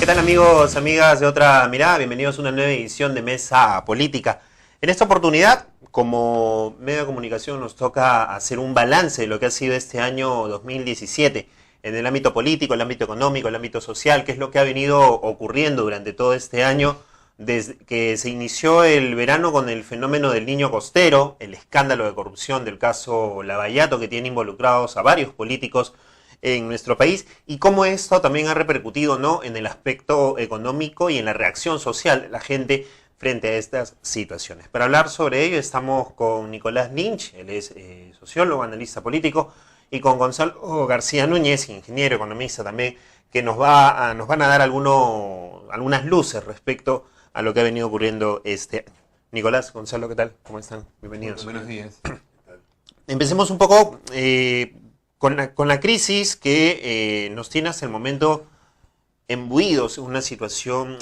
¿Qué tal amigos, amigas de Otra Mirada? Bienvenidos a una nueva edición de Mesa Política. En esta oportunidad, como medio de comunicación, nos toca hacer un balance de lo que ha sido este año 2017 en el ámbito político, el ámbito económico, el ámbito social, qué es lo que ha venido ocurriendo durante todo este año desde que se inició el verano con el fenómeno del niño costero, el escándalo de corrupción del caso Lavallato que tiene involucrados a varios políticos en nuestro país y cómo esto también ha repercutido, ¿no?, en el aspecto económico y en la reacción social de la gente frente a estas situaciones. Para hablar sobre ello estamos con Nicolás Lynch, él es sociólogo, analista político, y con Gonzalo García Núñez, ingeniero, economista también, que nos van a dar algunas luces respecto a lo que ha venido ocurriendo este año. Nicolás, Gonzalo, ¿qué tal? ¿Cómo están? Bienvenidos. Buenos días. Empecemos un poco con la crisis que nos tiene hasta el momento embuidos en una situación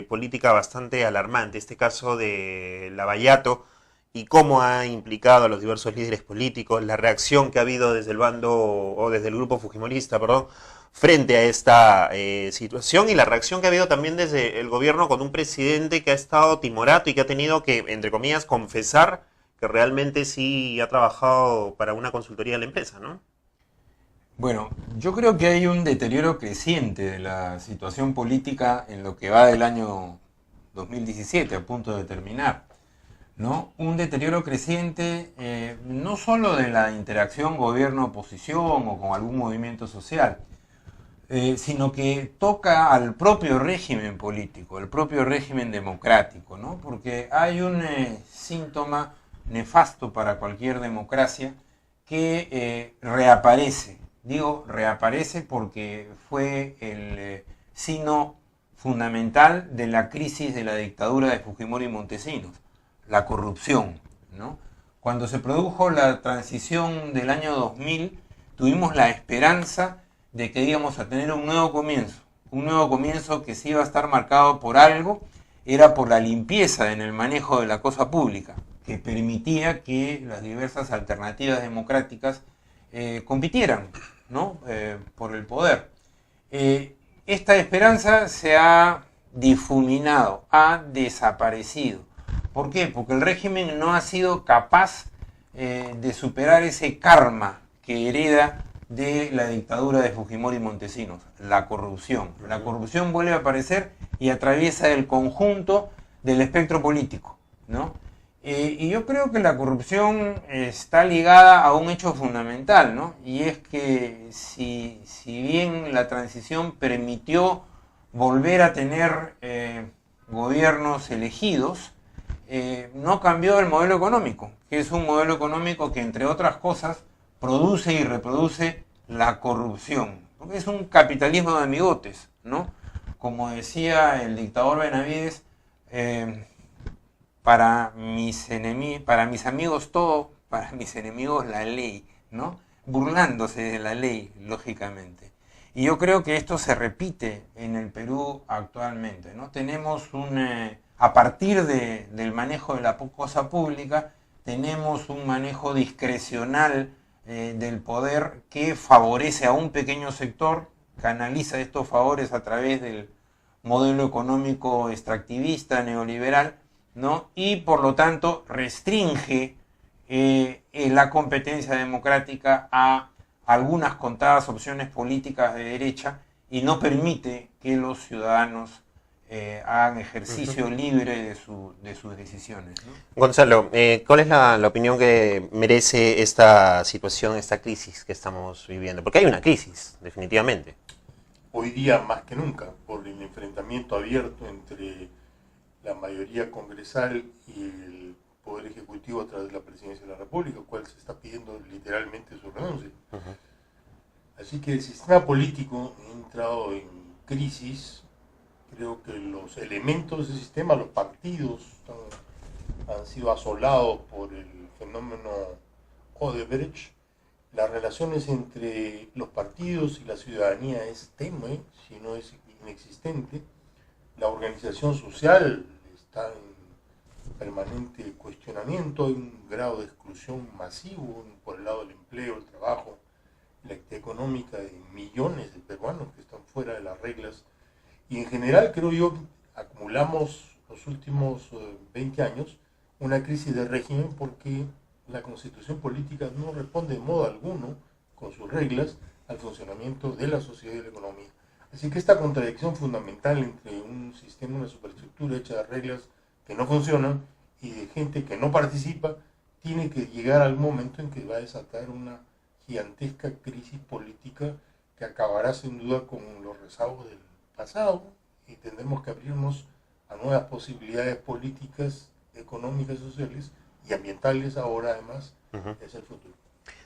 política bastante alarmante. Este caso de Lavallato y cómo ha implicado a los diversos líderes políticos, la reacción que ha habido desde el bando o desde el grupo fujimorista, perdón, frente a esta situación y la reacción que ha habido también desde el gobierno con un presidente que ha estado timorato y que ha tenido que, entre comillas, confesar que realmente sí ha trabajado para una consultoría de la empresa, ¿no? Bueno, yo creo que hay un deterioro creciente de la situación política en lo que va del año 2017, a punto de terminar, ¿no? Un deterioro creciente no solo de la interacción gobierno-oposición o con algún movimiento social, sino que toca al propio régimen político, el propio régimen democrático, ¿no? Porque hay un síntoma nefasto para cualquier democracia que reaparece. Digo reaparece porque fue el signo fundamental de la crisis de la dictadura de Fujimori y Montesinos, la corrupción, ¿no? Cuando se produjo la transición del año 2000, tuvimos la esperanza de que íbamos a tener un nuevo comienzo que sí iba a estar marcado por algo, era por la limpieza en el manejo de la cosa pública, que permitía que las diversas alternativas democráticas compitieran, ¿no? Por el poder. Esta esperanza se ha difuminado, ha desaparecido. ¿Por qué? Porque el régimen no ha sido capaz de superar ese karma que hereda de la dictadura de Fujimori y Montesinos, la corrupción. La corrupción vuelve a aparecer y atraviesa el conjunto del espectro político, ¿no? Y yo creo que la corrupción está ligada a un hecho fundamental, ¿no? Y es que si bien la transición permitió volver a tener gobiernos elegidos, no cambió el modelo económico, que es un modelo económico que, entre otras cosas, produce y reproduce la corrupción. Porque es un capitalismo de amigotes, ¿no? Como decía el dictador Benavides, para mis amigos todo, para mis enemigos la ley, ¿no? Burlándose de la ley, lógicamente. Y yo creo que esto se repite en el Perú actualmente, ¿no? Tenemos a partir del manejo de la cosa pública, tenemos un manejo discrecional del poder que favorece a un pequeño sector, canaliza estos favores a través del modelo económico extractivista, neoliberal, ¿no? Y por lo tanto restringe la competencia democrática a algunas contadas opciones políticas de derecha y no permite que los ciudadanos hagan ejercicio libre de sus decisiones, ¿no? Gonzalo, ¿cuál es la opinión que merece esta situación, esta crisis que estamos viviendo? Porque hay una crisis, definitivamente. Hoy día más que nunca, por el enfrentamiento abierto entre la mayoría congresal y el Poder Ejecutivo a través de la Presidencia de la República, cual se está pidiendo literalmente su renuncia. Así que el sistema político ha entrado en crisis. Creo que los elementos del sistema, los partidos, han sido asolados por el fenómeno Odebrecht. Las relaciones entre los partidos y la ciudadanía es tenue, si no es inexistente. La organización social está en permanente cuestionamiento, hay un grado de exclusión masivo por el lado del empleo, el trabajo, la actividad económica de millones de peruanos que están fuera de las reglas Y en general creo yo acumulamos los últimos 20 años una crisis de régimen porque la constitución política no responde de modo alguno, con sus reglas, al funcionamiento de la sociedad y la economía. Así que esta contradicción fundamental entre un sistema, una superestructura hecha de reglas que no funcionan y de gente que no participa, tiene que llegar al momento en que va a desatar una gigantesca crisis política que acabará sin duda con los rezagos del pasado, y tendremos que abrirnos a nuevas posibilidades políticas, económicas, sociales y ambientales ahora además. Es el futuro.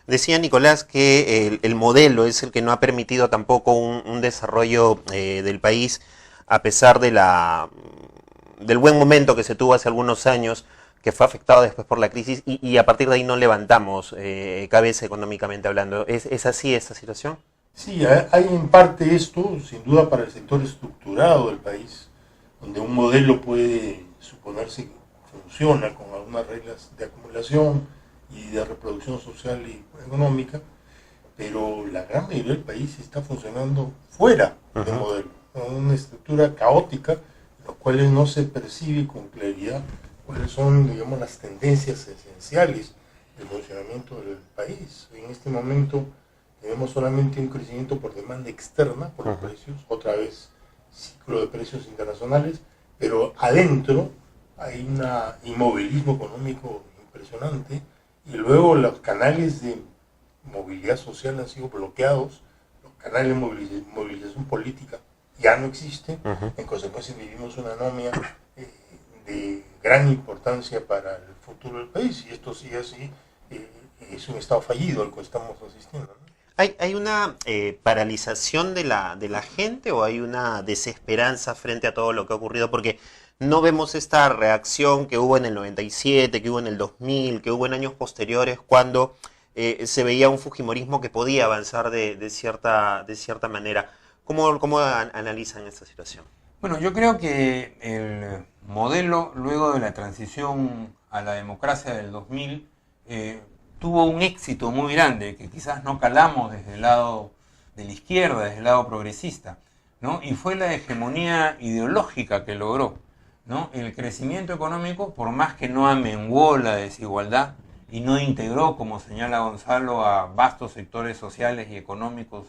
Decía Nicolás que el modelo es el que no ha permitido tampoco un desarrollo del país a pesar de del buen momento que se tuvo hace algunos años, que fue afectado después por la crisis y a partir de ahí no levantamos cabeza económicamente hablando. ¿Es así esta situación? Sí, hay en parte esto, sin duda, para el sector estructurado del país, donde un modelo puede suponerse que funciona con algunas reglas de acumulación y de reproducción social y económica, pero la gran mayoría del país está funcionando fuera del modelo, con una estructura caótica, en los cuales no se percibe con claridad cuáles son, digamos, las tendencias esenciales del funcionamiento del país. En este momento tenemos solamente un crecimiento por demanda externa, por los precios, otra vez ciclo de precios internacionales, pero adentro hay un inmovilismo económico impresionante, y luego los canales de movilidad social han sido bloqueados, los canales de movilización política ya no existen, en consecuencia vivimos una anomia de gran importancia para el futuro del país, y esto sigue así, es un estado fallido al que estamos asistiendo, ¿no? ¿Hay una paralización de la gente o hay una desesperanza frente a todo lo que ha ocurrido? Porque no vemos esta reacción que hubo en el 97, que hubo en el 2000, que hubo en años posteriores, cuando se veía un fujimorismo que podía avanzar de cierta manera. ¿Cómo analizan esta situación? Bueno, yo creo que el modelo, luego de la transición a la democracia del 2000, tuvo un éxito muy grande, que quizás no calamos desde el lado de la izquierda, desde el lado progresista, ¿no? Y fue la hegemonía ideológica que logró, ¿no? El crecimiento económico, por más que no amenguó la desigualdad y no integró, como señala Gonzalo, a vastos sectores sociales y económicos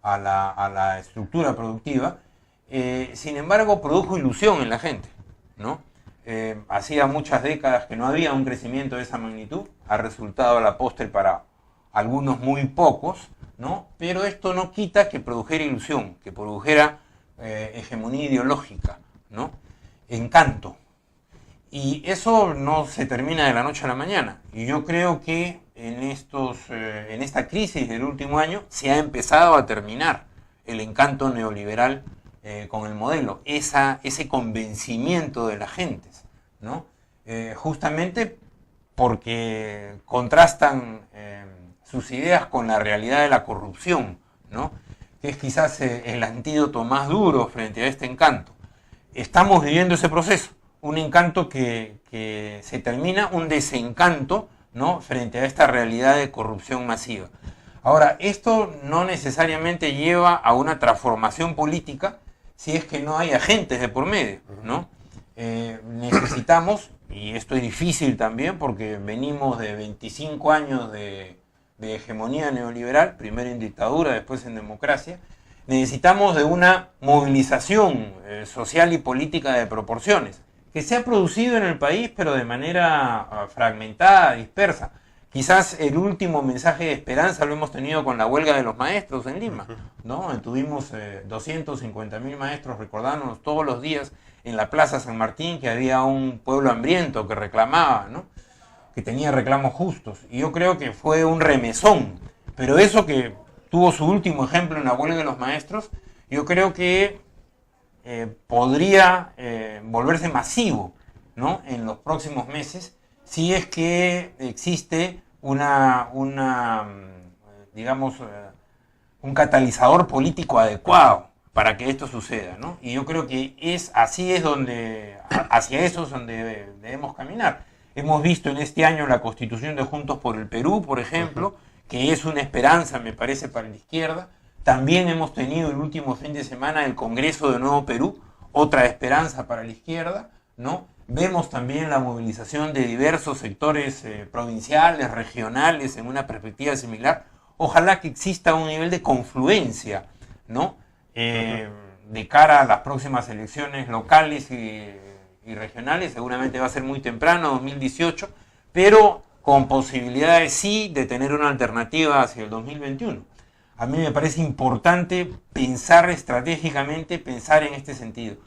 a la estructura productiva, sin embargo produjo ilusión en la gente, ¿no? Hacía muchas décadas que no había un crecimiento de esa magnitud, ha resultado a la postre para algunos muy pocos, ¿no? Pero esto no quita que produjera ilusión, que produjera hegemonía ideológica, ¿no? Encanto. Y eso no se termina de la noche a la mañana. Y yo creo que en esta crisis del último año se ha empezado a terminar el encanto neoliberal con el modelo, ese convencimiento de las gentes, ¿no? Justamente porque contrastan sus ideas con la realidad de la corrupción, ¿no? Que es quizás el antídoto más duro frente a este encanto. Estamos viviendo ese proceso, un encanto que se termina, un desencanto, ¿no? Frente a esta realidad de corrupción masiva. Ahora, esto no necesariamente lleva a una transformación política si es que no hay agentes de por medio, ¿no? Necesitamos, y esto es difícil también porque venimos de 25 años de hegemonía neoliberal, primero en dictadura, después en democracia, necesitamos de una movilización social y política de proporciones, que se ha producido en el país pero de manera fragmentada, dispersa. Quizás el último mensaje de esperanza lo hemos tenido con la huelga de los maestros en Lima, ¿no? Tuvimos 250.000 maestros recordándonos todos los días en la Plaza San Martín que había un pueblo hambriento que reclamaba, ¿no? Que tenía reclamos justos. Y yo creo que fue un remesón. Pero eso que tuvo su último ejemplo en la huelga de los maestros, yo creo que podría volverse masivo, ¿no? En los próximos meses, si es que existe digamos, un catalizador político adecuado para que esto suceda, ¿no? Y yo creo que hacia eso es donde debemos caminar. Hemos visto en este año la constitución de Juntos por el Perú, por ejemplo, que es una esperanza, me parece, para la izquierda, También hemos tenido el último fin de semana el Congreso de Nuevo Perú, otra esperanza para la izquierda, ¿no? Vemos también la movilización de diversos sectores provinciales, regionales, en una perspectiva similar. Ojalá que exista un nivel de confluencia, ¿no? De cara a las próximas elecciones locales y regionales. Seguramente va a ser muy temprano, 2018, pero con posibilidades sí de tener una alternativa hacia el 2021. A mí me parece importante pensar estratégicamente, pensar en este sentido.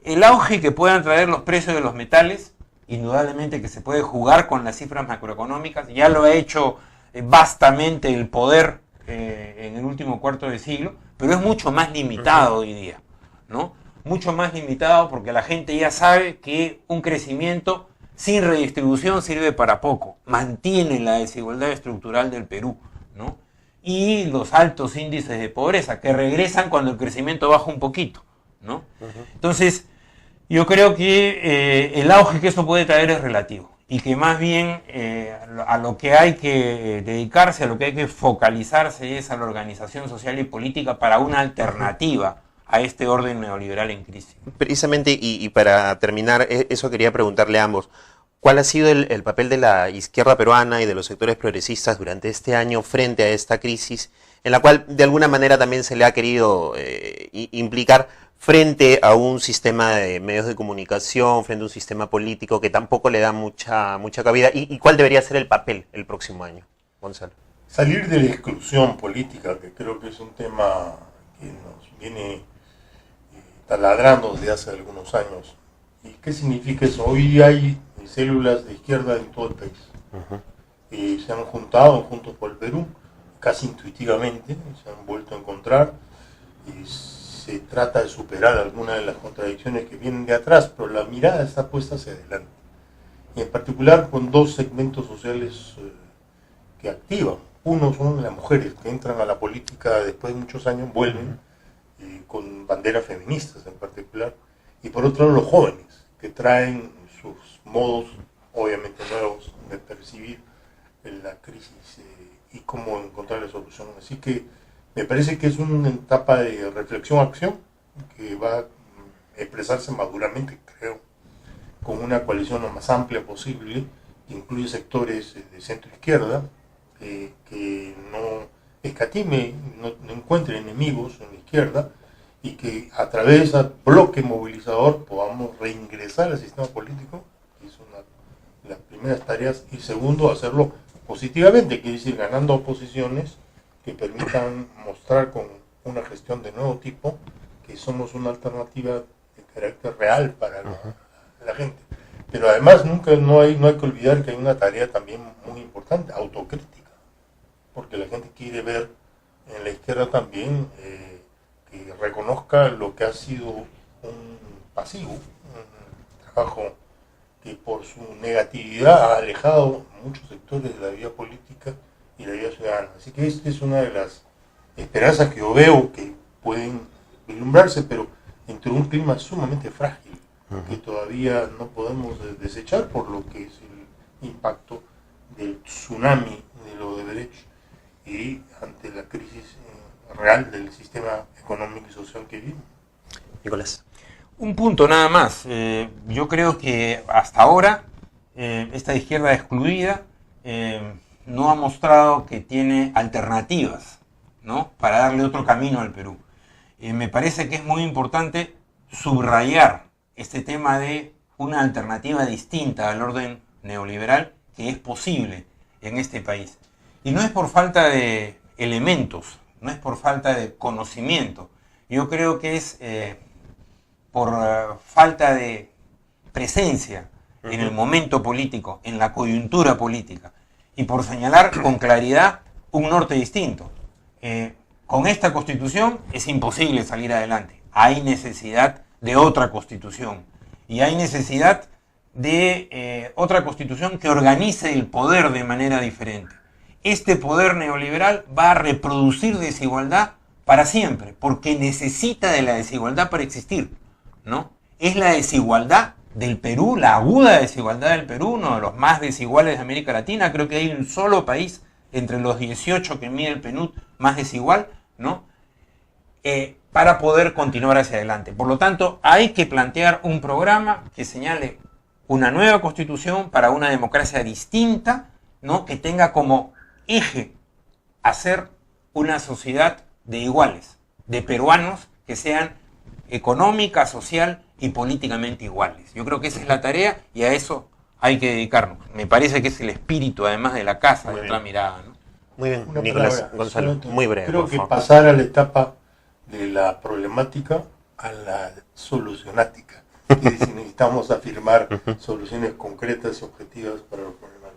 El auge que puedan traer los precios de los metales, indudablemente que se puede jugar con las cifras macroeconómicas, ya lo ha hecho vastamente el poder en el último cuarto de siglo, pero es mucho más limitado hoy día, ¿no? Mucho más limitado porque la gente ya sabe que un crecimiento sin redistribución sirve para poco, mantiene la desigualdad estructural del Perú, ¿no? Y los altos índices de pobreza que regresan cuando el crecimiento baja un poquito, ¿no? Entonces, yo creo que el auge que eso puede traer es relativo y que más bien a lo que hay que dedicarse, a lo que hay que focalizarse es a la organización social y política para una alternativa a este orden neoliberal en crisis. Precisamente, y para terminar, eso quería preguntarle a ambos. ¿Cuál ha sido el papel de la izquierda peruana y de los sectores progresistas durante este año frente a esta crisis, en la cual de alguna manera también se le ha querido implicar frente a un sistema de medios de comunicación, frente a un sistema político que tampoco le da mucha cabida? ¿Y cuál debería ser el papel el próximo año, Gonzalo? Salir de la exclusión política, que creo que es un tema que nos viene taladrando desde hace algunos años. ¿Y qué significa eso? Hoy hay células de izquierda en todo el país. Se han juntado juntos por el Perú, casi intuitivamente, se han vuelto a encontrar. Se trata de superar algunas de las contradicciones que vienen de atrás, pero la mirada está puesta hacia adelante. Y en particular con dos segmentos sociales que activan. Uno son las mujeres que entran a la política después de muchos años, vuelven con banderas feministas en particular. Y por otro lado los jóvenes, que traen sus modos obviamente nuevos de percibir la crisis y cómo encontrar la solución. Así que me parece que es una etapa de reflexión-acción que va a expresarse maduramente, creo, con una coalición lo más amplia posible, que incluye sectores de centro-izquierda, que no escatime, no encuentre enemigos en la izquierda, y que a través del bloque movilizador podamos reingresar al sistema político, que es una de las primeras tareas, y segundo, hacerlo positivamente, quiere decir ganando oposiciones que permitan mostrar con una gestión de nuevo tipo que somos una alternativa de carácter real para la gente. Pero además no hay que olvidar que hay una tarea también muy importante, autocrítica, porque la gente quiere ver en la izquierda también que reconozca lo que ha sido un pasivo, un trabajo que por su negatividad ha alejado muchos sectores de la vida política y la vida ciudadana. Así que esta es una de las esperanzas que yo veo que pueden vislumbrarse, pero entre un clima sumamente frágil, que todavía no podemos desechar por lo que es el impacto del tsunami de lo de derecho y ante la crisis real del sistema económico y social que vivimos. Nicolás. Un punto nada más. Yo creo que hasta ahora esta izquierda excluida no ha mostrado que tiene alternativas, ¿no?, para darle otro camino al Perú. Me parece que es muy importante subrayar este tema de una alternativa distinta al orden neoliberal que es posible en este país. Y no es por falta de elementos, no es por falta de conocimiento. Yo creo que es por falta de presencia en el momento político, en la coyuntura política, y por señalar con claridad un norte distinto. Con esta constitución es imposible salir adelante. Hay necesidad de otra constitución y hay necesidad de otra constitución que organice el poder de manera diferente. Este poder neoliberal va a reproducir desigualdad para siempre, porque necesita de la desigualdad para existir, ¿no? Es la desigualdad del Perú, la aguda desigualdad del Perú, uno de los más desiguales de América Latina. Creo que hay un solo país entre los 18 que mide el PNUD más desigual, ¿no? para poder continuar hacia adelante. Por lo tanto, hay que plantear un programa que señale una nueva constitución para una democracia distinta, ¿no? Que tenga como eje hacer una sociedad de iguales, de peruanos que sean económica, social y políticamente iguales. Yo creo que esa es la tarea y a eso hay que dedicarnos. Me parece que es el espíritu, además de la casa, de Otra Mirada, ¿no? Muy bien, Una Nicolás palabra, Gonzalo, muy breve. creo por que favor. pasar a la etapa de la problemática a la solucionática. Y si necesitamos afirmar soluciones concretas y objetivas para los problemas.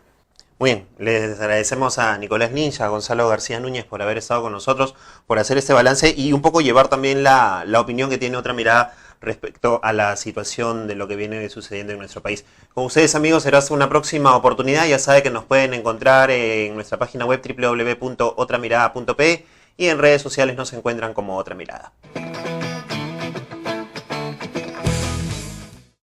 Muy bien, les agradecemos a Nicolás Lynch, a Gonzalo García Núñez por haber estado con nosotros, por hacer este balance y un poco llevar también la opinión que tiene Otra Mirada respecto a la situación de lo que viene sucediendo en nuestro país. Con ustedes, amigos, será hasta una próxima oportunidad. Ya saben que nos pueden encontrar en nuestra página web www.otramirada.pe y en redes sociales nos encuentran como Otra Mirada.